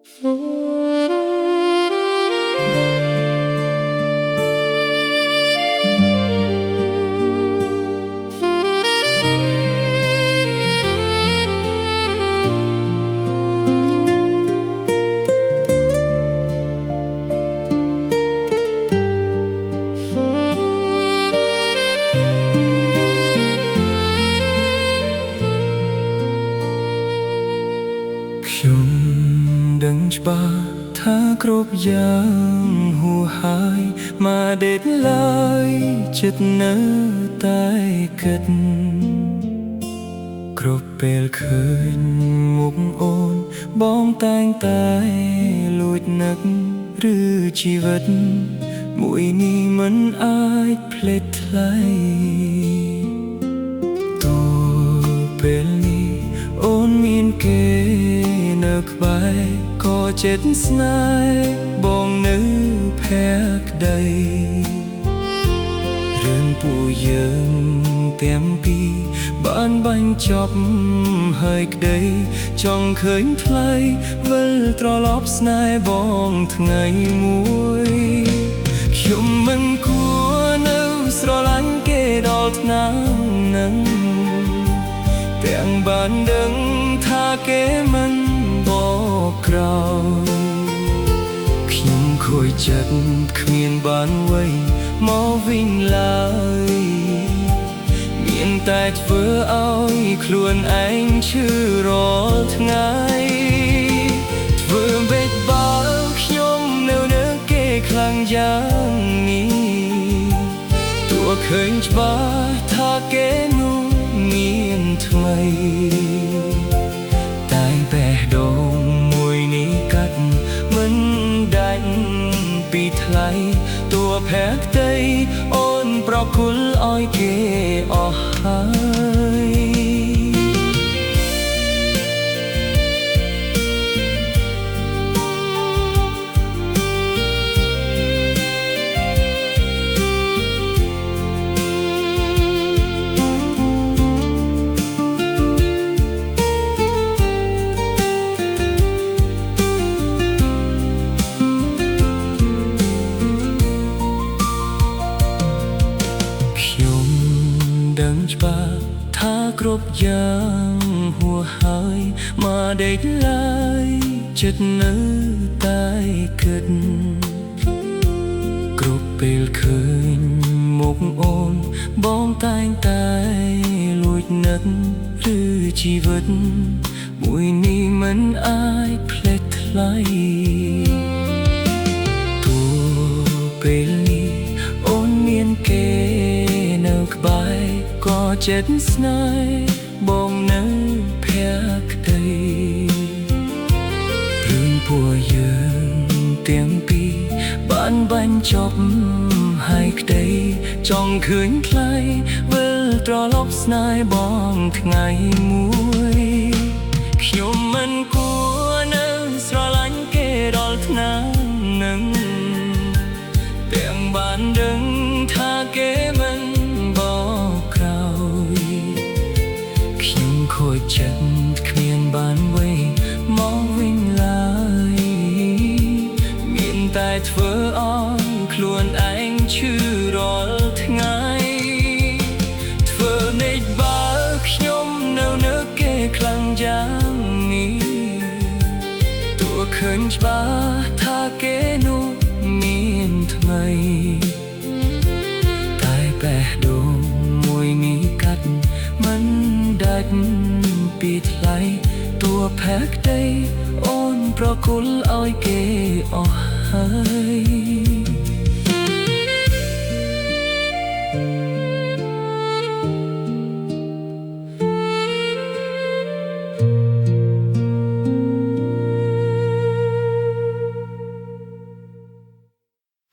ខ្ញុំដឹងច្បាស់ថាគ្រប់យ៉ាងហួសហេតុមកដេកឡើយចិត្តនៅតែគិតគ្រប់ពេលឃើញមុខអូនបងតែងតែលួចនឹកឬជីវិតមួយនេះមិនអាចភ្លេចថ្លៃទោះពេលនេះអូនមានគេនៅក្បែរក៏ចិត្តស្នេហ៍បងនៅភក្តីរឿងពួកយើងទាំងពីរបានបាញ់ចប់ហើយក្តីចង់ឃើញថ្លៃវិលត្រឡប់ស្នេហ៍បងថ្ងៃមួយខ្ញុំមិនគួរនៅស្រឡាញ់គេដល់ឆ្នាំនឹងទាំងបានដឹងថាគេមិនបកក្រោយខ្ញុំខូចចិត្តគ្មានបានអ្វីមកវិញឡើយមានតែធ្វើឲ្យខ្លួនឯងឈឺរាល់ថ្ងៃធ្វើបេះបើខ្ញុំនៅនឹកគេខ្លាំងយ៉ាងនេះទោះឃើញច្បាស់ថាគេនោះមានថ្មីតែបេះដូងមួយនេះកាត់មិនដាច់ពីថ្លៃតួភក្តីអូនប្រគល់ឲ្យគេអស់ហើយដឹងច្បាស់ថាគ្រប់យ៉ាងហួសហេតុមកដេកឡើយចិត្តនៅតែគិតគ្រប់ពេលឃើញមុខអូនបងតែងតែលួចនឹកឬជីវិតមួយនេះមិនអាចភ្លេចថ្លៃទោះពេលនេះអូនមានគេនៅក្បែរក៏ចិត្តស្នេហ៍បងនៅភក្តីរឿងពួកយើងទាំងពីរបានបាញ់ចប់ហើយក្តីចង់ឃើញថ្លៃវិលត្រឡប់ស្នេហ៍បងថ្ងៃមួយខ្ញុំមិនគួរនៅស្រឡាញ់គេដល់ឆ្នាំនឹងទាំងបានដឹងថាគេមិនខូចចិត្តគ្មានបានអ្វីមកវិញឡើយមានតែធ្វើឲ្យខ្លួនឯងឈឺរាល់ថ្ងៃធ្វើនេះបើខ្ញុំនៅនឹកគេខ្លាំងយ៉ាងនេះទោះឃើញច្បាស់ថាគេនោះមានថ្មីតែបេះដូងមួយនេះកាត់មិនដាច់ពីថ្លៃតួភក្តីអូនប្រគល់ឲ្យគេអស់